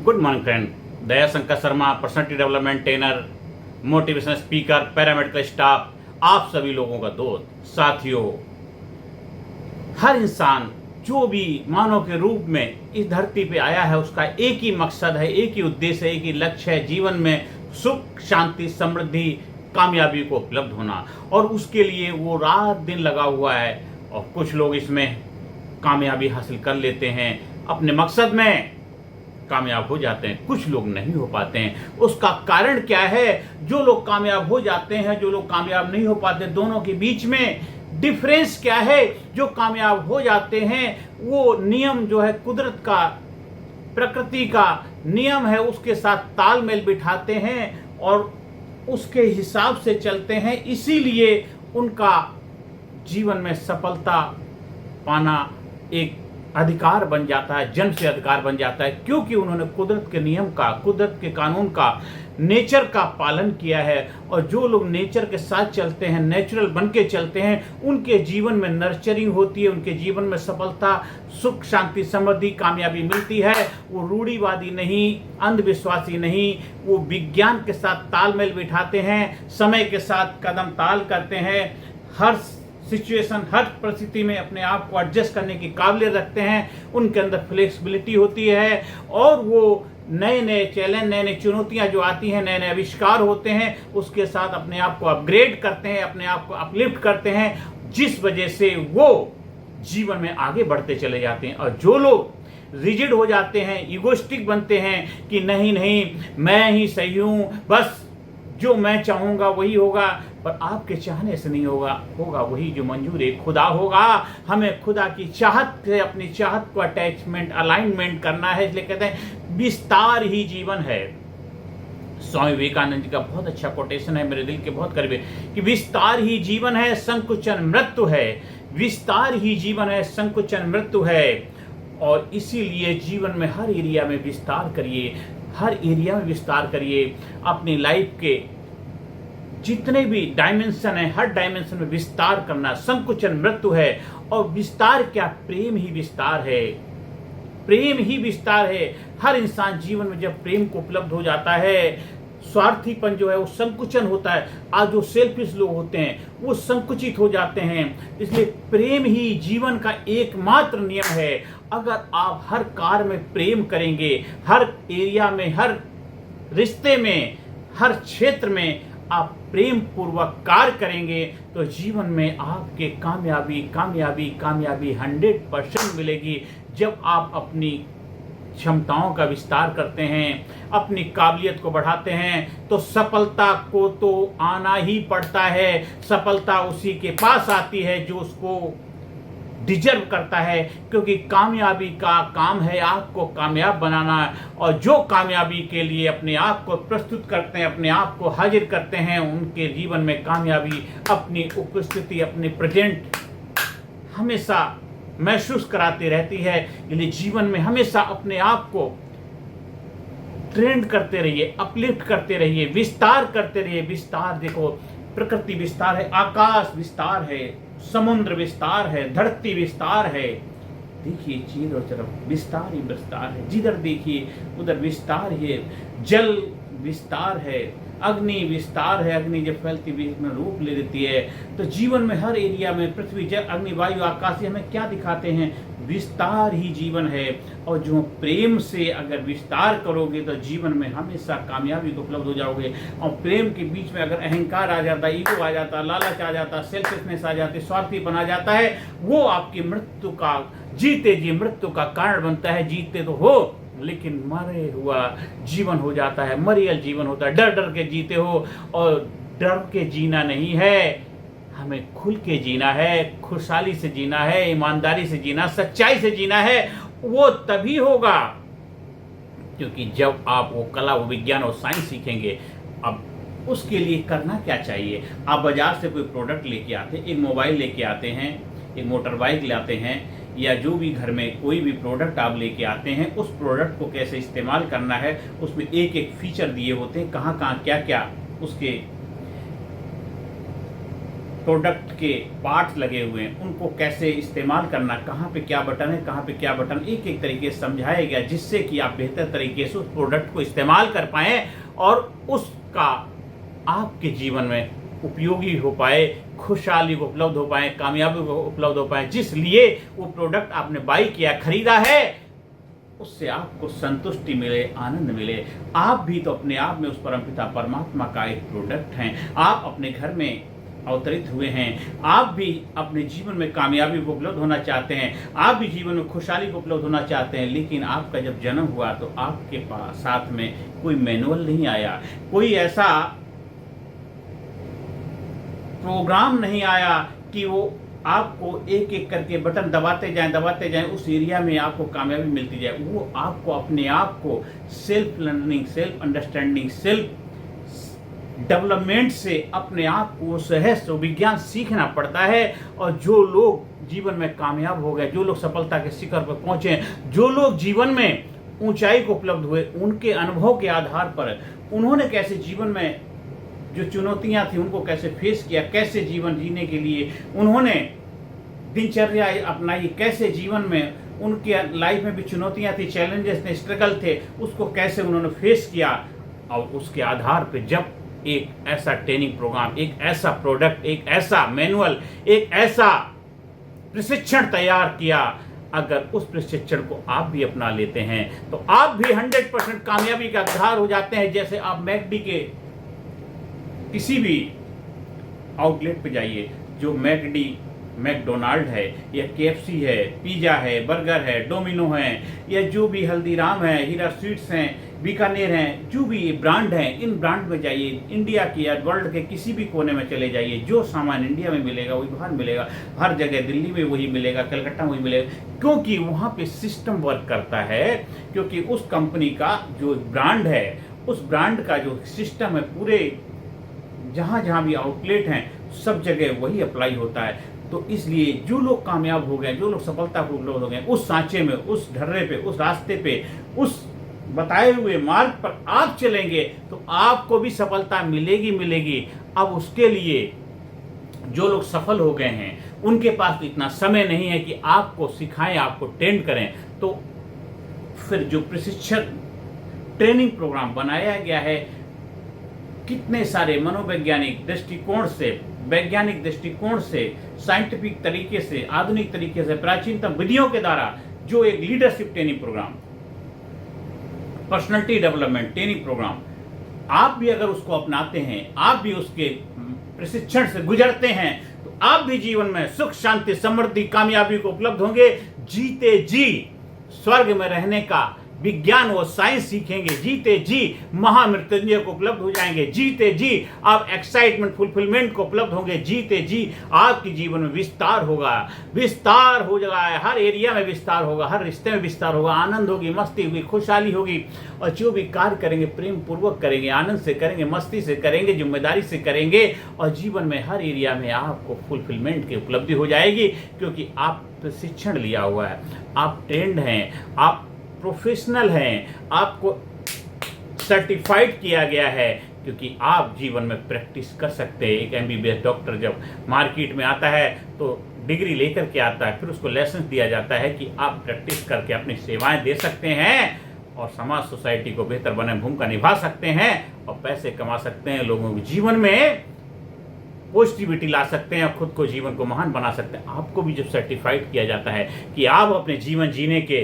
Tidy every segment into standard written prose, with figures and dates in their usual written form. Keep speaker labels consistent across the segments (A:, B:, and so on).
A: Good morning friend. Daya Shankar Sharma, personality development trainer, motivational speaker, paramedical staff, आप सभी लोगों का दोस्त। साथियों, हर इंसान जो भी मानव के रूप में इस धरती पे आया है, उसका एक ही मकसद है, एक ही उद्देश्य है, एक ही लक्ष्य है, जीवन में सुख, शांति, समृद्धि, कामयाबी को उपलब्ध होना। और उसके लिए वो रात दिन लगा हुआ है। और कुछ लोग इसमें कामयाबी हासिल कर लेते हैं, अपने मकसद में कामयाब हो जाते हैं, कुछ लोग नहीं हो पाते हैं। उसका कारण क्या है? जो लोग कामयाब हो जाते हैं, जो लोग कामयाब नहीं हो पाते, दोनों के बीच में डिफरेंस क्या है? जो कामयाब हो जाते हैं वो नियम जो है कुदरत का, प्रकृति का नियम है, उसके साथ तालमेल बिठाते हैं और उसके हिसाब से चलते हैं। इसीलिए उनका जीवन में सफलता पाना एक अधिकार बन जाता है, जन्म से अधिकार बन जाता है, क्योंकि उन्होंने कुदरत के नियम का, कुदरत के कानून का, नेचर का पालन किया है। और जो लोग नेचर के साथ चलते हैं, नेचुरल बन के चलते हैं, उनके जीवन में नर्चरिंग होती है, उनके जीवन में सफलता, सुख, शांति, समृद्धि, कामयाबी मिलती है। वो रूढ़िवादी नहीं, अंधविश्वासी नहीं, वो विज्ञान के साथ तालमेल बिठाते हैं, समय के साथ कदम ताल करते हैं, हर सिचुएशन, हर परिस्थिति में अपने आप को एडजस्ट करने की काबिलियत रखते हैं, उनके अंदर फ्लेक्सिबिलिटी होती है और वो नए नए चैलेंज, नए नए चुनौतियां जो आती हैं, नए नए आविष्कार होते हैं, उसके साथ अपने आप को अपग्रेड करते हैं, अपने आप को अपलिफ्ट करते हैं, जिस वजह से वो जीवन में आगे बढ़ते चले जाते हैं। और जो लोग रिजिड हो जाते हैं, इगोइस्टिक बनते हैं कि नहीं नहीं मैं ही सही हूं, बस जो मैं चाहूंगा वही होगा, पर आपके चाहने से नहीं होगा, होगा वही जो मंजूर है खुदा होगा। हमें खुदा की चाहत से अपनी चाहत को अटैचमेंट, अलाइनमेंट करना है। इसलिए कहते हैं विस्तार ही जीवन है। स्वामी विवेकानंद जी का बहुत अच्छा कोटेशन है, मेरे दिल के बहुत करीब है कि विस्तार ही जीवन है, संकुचन मृत्यु है। विस्तार ही जीवन है, संकुचन मृत्यु है। और इसीलिए जीवन में हर एरिया में विस्तार करिए, हर एरिया में विस्तार करिए। अपनी लाइफ के जितने भी डायमेंशन है, हर डायमेंशन में विस्तार करना संकुचन मृत्यु है। और विस्तार क्या? प्रेम ही विस्तार है, प्रेम ही विस्तार है। हर इंसान जीवन में जब प्रेम को उपलब्ध हो जाता है, स्वार्थीपन जो है वो संकुचन होता है। आज जो सेल्फिश लोग होते हैं वो संकुचित हो जाते हैं। इसलिए प्रेम ही जीवन का एकमात्र नियम है। अगर आप हर कार्य में प्रेम करेंगे, हर एरिया में, हर रिश्ते में, हर क्षेत्र में आप प्रेम पूर्वक कार्य करेंगे तो जीवन में आपके कामयाबी कामयाबी कामयाबी 100% मिलेगी। जब आप अपनी क्षमताओं का विस्तार करते हैं, अपनी काबिलियत को बढ़ाते हैं, तो सफलता को तो आना ही पड़ता है। सफलता उसी के पास आती है जो उसको डिजर्व करता है, क्योंकि कामयाबी का काम है आपको कामयाब बनाना। और जो कामयाबी के लिए अपने आप को प्रस्तुत करते हैं, अपने आप को हाजिर करते हैं, उनके जीवन में कामयाबी अपनी उपस्थिति, अपनी प्रेजेंट हमेशा महसूस कराती रहती है। इसलिए जीवन में हमेशा अपने आप को ट्रेंड करते रहिए, अपलिफ्ट करते रहिए, विस्तार करते रहिए। विस्तार देखो, प्रकृति विस्तार है, आकाश विस्तार है, समुद्र विस्तार है, धरती विस्तार है। देखिए चारों तरफ विस्तार ही विस्तार है, जिधर देखिए उधर विस्तार ही है। जल विस्तार है, अग्नि विस्तार है। अग्नि जब फैलती बीच में रूप ले लेती है, तो जीवन में हर एरिया में पृथ्वी, जल, अग्नि, वायु, आकाश हमें क्या दिखाते हैं? विस्तार ही जीवन है। और जो प्रेम से अगर विस्तार करोगे तो जीवन में हमेशा कामयाबी को उपलब्ध हो जाओगे। और प्रेम के बीच में अगर अहंकार आ जाता, ईगो आ जाता, लालच आ जाता, सेल्फिशनेस आ जाती, स्वार्थी बना जाता है, वो आपकी मृत्यु का, जीते जी मृत्यु का कारण बनता है। जीते तो हो लेकिन मरे हुआ जीवन हो जाता है, मरियल जीवन होता है। डर डर के जीते हो, और डर के जीना नहीं है, हमें खुल के जीना है, खुशहाली से जीना है, ईमानदारी से जीना, सच्चाई से जीना है। वो तभी होगा क्योंकि जब आप वो कला, वो विज्ञान और साइंस सीखेंगे। अब उसके लिए करना क्या चाहिए? आप बाजार से कोई प्रोडक्ट लेके आते हैं, एक मोबाइल लेके आते हैं, एक मोटर बाइक लाते हैं, या जो भी घर में कोई भी प्रोडक्ट आप लेके आते हैं, उस प्रोडक्ट को कैसे इस्तेमाल करना है, उसमें एक एक फीचर दिए होते हैं, कहाँ कहाँ क्या क्या उसके प्रोडक्ट के पार्ट्स लगे हुए हैं उनको कैसे इस्तेमाल करना, कहाँ पे क्या बटन है, कहाँ पे क्या बटन, एक एक तरीके से समझाया गया, जिससे कि आप बेहतर तरीके से उस प्रोडक्ट को इस्तेमाल कर पाएँ और उसका आपके जीवन में उपयोगी हो पाए, खुशहाली को उपलब्ध हो पाए, कामयाबी को उपलब्ध हो पाए। जिस लिए वो प्रोडक्ट आपने बाई किया, खरीदा है, उससे आपको संतुष्टि मिले, आनंद मिले। आप भी तो अपने आप में उस परमपिता परमात्मा का एक प्रोडक्ट हैं। आप अपने घर में अवतरित हुए हैं। आप भी अपने जीवन में कामयाबी को उपलब्ध होना चाहते हैं। आप भी जीवन में खुशहाली को उपलब्ध होना चाहते हैं। लेकिन आपका जब जन्म हुआ तो आपके पास साथ में कोई मैनुअल नहीं आया, कोई ऐसा प्रोग्राम नहीं आया कि वो आपको एक एक करके बटन दबाते जाएं, उस एरिया में आपको कामयाबी मिलती जाए। वो आपको अपने आप को self learning, self understanding, self development से अपने आप को सहज विज्ञान सीखना पड़ता है। और जो लोग जीवन में कामयाब हो गए, जो लोग सफलता के शिखर पर पहुंचे, जो लोग जीवन में ऊंचाई को उपलब्ध हुए, उनके अनुभव के आधार पर उन्होंने कैसे जीवन में जो चुनौतियां थी उनको कैसे फेस किया, कैसे जीवन जीने के लिए उन्होंने दिनचर्या अपनाई, कैसे जीवन में उनके लाइफ में भी चुनौतियां थी, चैलेंजेस थे, स्ट्रगल थे, उसको कैसे उन्होंने फेस किया। और उसके आधार पर जब एक ऐसा ट्रेनिंग प्रोग्राम, एक ऐसा प्रोडक्ट, एक ऐसा मैनुअल, एक ऐसा प्रशिक्षण तैयार किया, अगर उस प्रशिक्षण को आप भी अपना लेते हैं तो आप भी 100% कामयाबी का आधार हो जाते हैं। जैसे आप मैकडी के किसी भी आउटलेट पे जाइए, जो मैकडोनाल्ड है या केएफसी है, पिज़्ज़ा है, बर्गर है, डोमिनो है, या जो भी हल्दीराम है, हीरा स्वीट्स हैं, बीकानेर हैं, जो भी ब्रांड हैं, इन ब्रांड में जाइए। इंडिया की या वर्ल्ड के किसी भी कोने में चले जाइए, जो सामान इंडिया में मिलेगा वही बाहर मिलेगा। हर जगह दिल्ली में वही मिलेगा, कलकत्ता में वही मिलेगा, क्योंकि वहाँ पे सिस्टम वर्क करता है। क्योंकि उस कंपनी का जो ब्रांड है, उस ब्रांड का जो सिस्टम है, पूरे जहाँ जहाँ भी आउटलेट हैं सब जगह वही अप्लाई होता है। तो इसलिए जो लोग कामयाब हो गए, जो लोग सफलता को उपलब्ध हो गए, उस सांचे में, उस ढर्रे पे, उस रास्ते पे, उस बताए हुए मार्ग पर आप चलेंगे तो आपको भी सफलता मिलेगी। अब उसके लिए जो लोग सफल हो गए हैं उनके पास तो इतना समय नहीं है कि आपको सिखाएं, आपको ट्रेन करें। तो फिर जो प्रशिक्षण ट्रेनिंग प्रोग्राम बनाया गया है, कितने सारे मनोवैज्ञानिक दृष्टिकोण से, वैज्ञानिक दृष्टिकोण से, साइंटिफिक तरीके से, आधुनिक तरीके से, प्राचीनतम विधियों के द्वारा जो एक leadership training program, personality development training program, आप भी अगर उसको अपनाते हैं, आप भी उसके प्रशिक्षण से गुजरते हैं, तो आप भी जीवन में सुख, शांति, समृद्धि, कामयाबी को उपलब्ध होंगे। जीते जी स्वर्ग में रहने का विज्ञान और साइंस सीखेंगे। जीते जी महामृत्युंजय को उपलब्ध हो जाएंगे। जीते जी आप एक्साइटमेंट, फुलफिलमेंट को उपलब्ध होंगे। जीते जी आपके जीवन में विस्तार होगा, विस्तार हो जाएगा, हर एरिया में विस्तार होगा, हर रिश्ते में विस्तार होगा, आनंद होगी, मस्ती होगी, खुशहाली होगी। और जो भी कार्य करेंगे प्रेम पूर्वक करेंगे, आनंद से करेंगे, मस्ती से करेंगे, जिम्मेदारी से करेंगे, और जीवन में हर एरिया में आपको फुलफिलमेंट की उपलब्धि हो जाएगी। क्योंकि आप प्रशिक्षण लिया हुआ है, आप ट्रेंड हैं, आप प्रोफेशनल हैं, आपको सर्टिफाइड किया गया है। क्योंकि आप जीवन में प्रैक्टिस कर सकते हैं। एक एमबीबीएस डॉक्टर जब मार्केट में आता है तो डिग्री लेकर के आता है, फिर उसको लाइसेंस दिया जाता है कि आप प्रैक्टिस करके अपनी सेवाएं दे सकते हैं और समाज, सोसाइटी को बेहतर बनाने में भूमिका निभा सकते हैं और पैसे कमा सकते हैं, लोगों के जीवन में पॉजिटिविटी ला सकते हैं और खुद को, जीवन को महान बना सकते हैं। आपको भी जब सर्टिफाइड किया जाता है कि आप अपने जीवन जीने के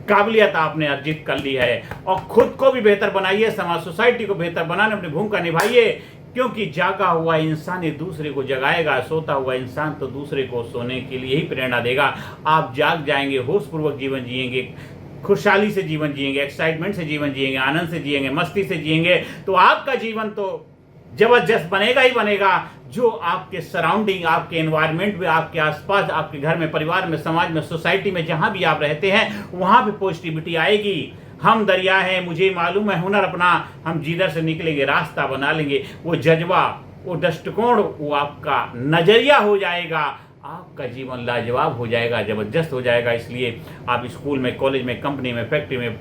A: काबिलियत आपने अर्जित कर ली है और खुद को भी बेहतर बनाइए, समाज, सोसाइटी को बेहतर बनाने में अपनी भूमिका निभाइए। क्योंकि जागा हुआ इंसान ही दूसरे को जगाएगा, सोता हुआ इंसान तो दूसरे को सोने के लिए ही प्रेरणा देगा। आप जाग जाएंगे, होशपूर्वक जीवन जिएंगे, खुशहाली से जीवन जिएंगे, एक्साइटमेंट से जीवन जिएंगे, आनंद से जिएंगे, मस्ती से जिएंगे, तो आपका जीवन तो जबरदस्त बनेगा ही बनेगा। जो आपके सराउंडिंग, आपके एनवायरनमेंट में, आपके आसपास, आपके घर में, परिवार में, समाज में, सोसाइटी में, जहां भी आप रहते हैं वहां पे पॉजिटिविटी आएगी। हम दरिया हैं, मुझे मालूम है हुनर अपना, हम जिधर से निकलेंगे रास्ता बना लेंगे। वो जज्बा, वो दृष्टिकोण, वो आपका नजरिया हो जाएगा, आपका जीवन लाजवाब हो जाएगा, जबरदस्त हो जाएगा। इसलिए आप स्कूल में, कॉलेज में, कंपनी में, फैक्ट्री में,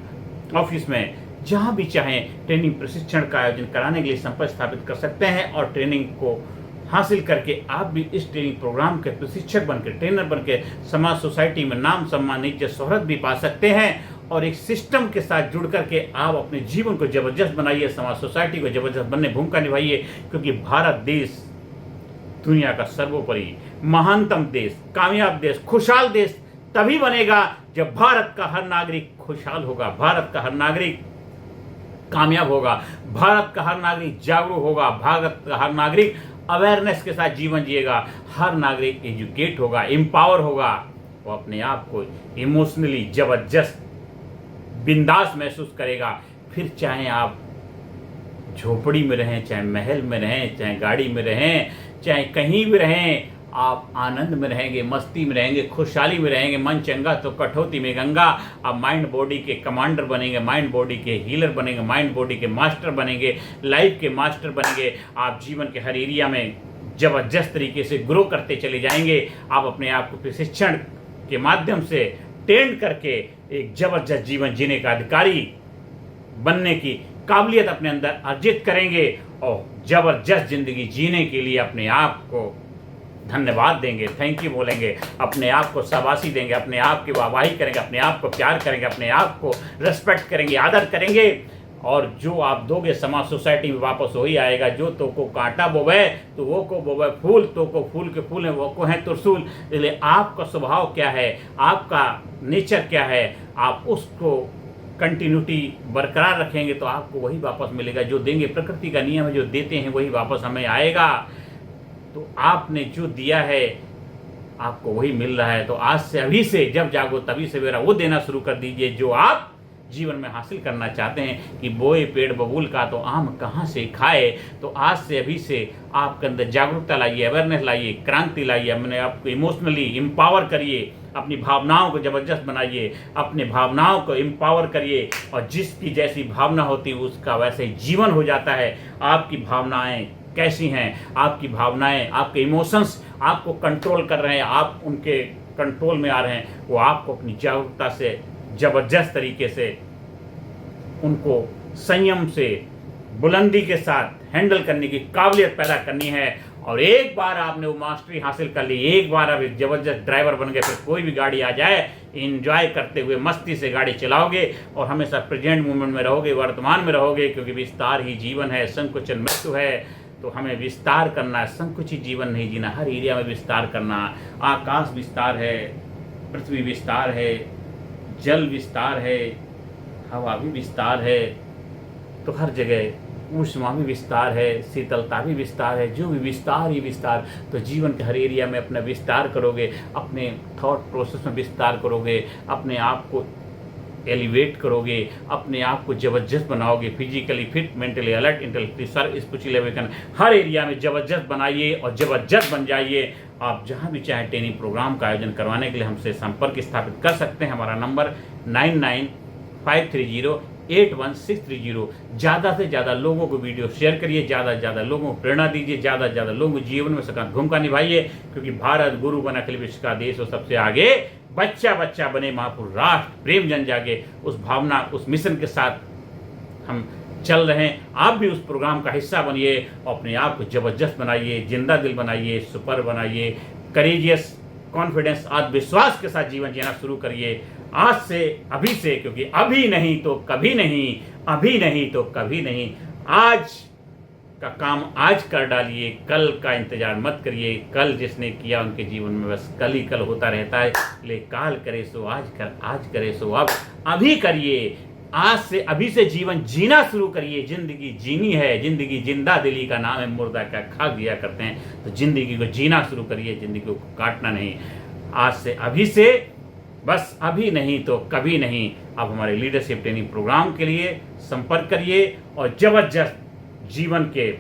A: ऑफिस में, जहां भी चाहें ट्रेनिंग प्रशिक्षण का आयोजन कराने के लिए संपर्क स्थापित कर सकते हैं और ट्रेनिंग को हासिल करके आप भी इस ट्रेनिंग प्रोग्राम के प्रशिक्षक बनकर, ट्रेनर बनकर समाज सोसाइटी में नाम, सम्मान, इज्जत, शोहरत भी पा सकते हैं। और एक सिस्टम के साथ जुड़ करके आप अपने जीवन को जबरदस्त बनाइए, समाज सोसाइटी को जबरदस्त बनने भूमिका निभाइए, क्योंकि भारत देश दुनिया का सर्वोपरि महानतम देश, कामयाब देश, खुशहाल देश तभी बनेगा जब भारत का हर नागरिक खुशहाल होगा, भारत का हर नागरिक कामयाब होगा, भारत का हर नागरिक जागरूक होगा, भारत का हर नागरिक अवेयरनेस के साथ जीवन जिएगा, हर नागरिक एजुकेट होगा, एम्पावर होगा, वो अपने आप को इमोशनली जबरदस्त बिंदास महसूस करेगा। फिर चाहे आप झोपड़ी में रहें, चाहे महल में रहें, चाहे गाड़ी में रहें, चाहे कहीं भी रहें, आप आनंद में रहेंगे, मस्ती में रहेंगे, खुशहाली में रहेंगे। मन चंगा तो कठौती में गंगा। आप माइंड बॉडी के कमांडर बनेंगे, माइंड बॉडी के हीलर बनेंगे, माइंड बॉडी के मास्टर बनेंगे, लाइफ के मास्टर बनेंगे। आप जीवन के हर एरिया में जबरदस्त तरीके से ग्रो करते चले जाएंगे। आप अपने आप को प्रशिक्षण के माध्यम से ट्रेन करके एक जबरदस्त जीवन जीने का अधिकारी बनने की काबिलियत अपने अंदर अर्जित करेंगे और जबरदस्त जिंदगी जीने के लिए अपने आप को धन्यवाद देंगे, थैंक यू बोलेंगे, अपने आप को शाबाशी देंगे, अपने आप की वाहवाही करेंगे, अपने आप को प्यार करेंगे, अपने आप को रिस्पेक्ट करेंगे, आदर करेंगे। और जो आप दोगे समाज सोसाइटी में वापस वही आएगा। जो तो को कांटा बोवे तो वो को बोवे फूल, तो को फूल के फूल हैं वो को हैं त्रिशूल। इसलिए आपका स्वभाव क्या है, आपका नेचर क्या है, आप उसको कंटिन्यूटी बरकरार रखेंगे तो आपको वही वापस मिलेगा जो देंगे। प्रकृति का नियम है, जो देते हैं वही वापस हमें आएगा। तो आपने जो दिया है आपको वही मिल रहा है। तो आज से, अभी से, जब जागो तभी सवेरा वो देना शुरू कर दीजिए जो आप जीवन में हासिल करना चाहते हैं। कि बोए पेड़ बबूल का तो आम कहाँ से खाए। तो आज से, अभी से आपके अंदर जागरूकता लाइए, अवेयरनेस लाइए, क्रांति लाइए, अपने आपको इमोशनली एम्पावर करिए, अपनी भावनाओं को जबरदस्त बनाइए, अपने भावनाओं को एम्पावर करिए। और जिसकी जैसी भावना होती है उसका वैसे ही जीवन हो जाता है। आपकी भावनाएं कैसी हैं, आपकी भावनाएं, आपके इमोशंस आपको कंट्रोल कर रहे हैं, आप उनके कंट्रोल में आ रहे हैं, वो आपको अपनी जागरूकता से जबरदस्त तरीके से उनको संयम से, बुलंदी के साथ हैंडल करने की काबिलियत पैदा करनी है। और एक बार आपने वो मास्टरी हासिल कर ली, एक बार आप एक जबरदस्त ड्राइवर बन गए, फिर कोई भी गाड़ी आ जाए एंजॉय करते हुए मस्ती से गाड़ी चलाओगे और हमेशा प्रेजेंट मोमेंट में रहोगे, वर्तमान में रहोगे। क्योंकि विस्तार ही जीवन है, संकुचन मृत्यु है। तो हमें विस्तार करना है, संकुचित जीवन नहीं जीना, हर एरिया में विस्तार करना। आकाश विस्तार है, पृथ्वी विस्तार है, जल विस्तार है, हवा भी विस्तार है। तो हर जगह ऊष्मा भी विस्तार है, शीतलता भी विस्तार है, जो भी विस्तार ही विस्तार। तो जीवन के हर एरिया में अपना विस्तार करोगे, अपने थॉट प्रोसेस में विस्तार करोगे, अपने आप को एलिवेट करोगे, अपने आप को जबरदस्त बनाओगे, physically fit, mentally alert, intellectually serve, spiritually awaken. हर एरिया में जबरदस्त बनाइए और जबरदस्त बन जाइए। आप जहां भी चाहें ट्रेनिंग प्रोग्राम का आयोजन करवाने के लिए हमसे संपर्क स्थापित कर सकते हैं। हमारा नंबर 9953081630। ज़्यादा से ज़्यादा लोगों को वीडियो शेयर करिए, ज़्यादा से ज़्यादा लोगों को प्रेरणा दीजिए, ज़्यादा से ज़्यादा लोगों को जीवन में सकारात्मक भूमिका निभाइए। क्योंकि भारत गुरु बना अखिल विश्व का देश और सबसे आगे बच्चा बच्चा बने महापुरुष राष्ट्र, प्रेम जन जागे। उस भावना, उस मिशन के साथ हम चल रहे हैं। आप भी उस प्रोग्राम का हिस्सा बनिए और अपने आप को जबरदस्त बनाइए, जिंदा दिल बनाइए, सुपर बनाइए, करेजियस, कॉन्फिडेंस, आत्मविश्वास के साथ जीवन जीना शुरू करिए आज से, अभी से। क्योंकि अभी नहीं तो कभी नहीं, अभी नहीं तो कभी नहीं। आज का काम आज कर डालिए, कल का इंतजार मत करिए। कल जिसने किया उनके जीवन में बस कल ही कल होता रहता है। ले काल करे सो आज कर, आज करे सो अब। अभी करिए, आज से, अभी से जीवन जीना शुरू करिए। जिंदगी जीनी है, जिंदगी जिंदा दिली का नाम है, मुर्दा क्या खा दिया करते हैं। तो जिंदगी को जीना शुरू करिए, जिंदगी को काटना नहीं। आज से, अभी से, बस अभी नहीं तो कभी नहीं। आप हमारे लीडरशिप ट्रेनिंग प्रोग्राम के लिए संपर्क करिए और जबरदस्त जीवन के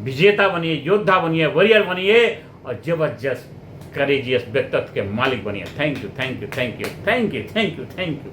A: विजेता बनिए, योद्धा बनिए, वॉरियर बनिए और जबरदस्त करेजियस व्यक्तित्व के मालिक बनिए। Thank you, thank you, thank you, thank you, thank you, thank you.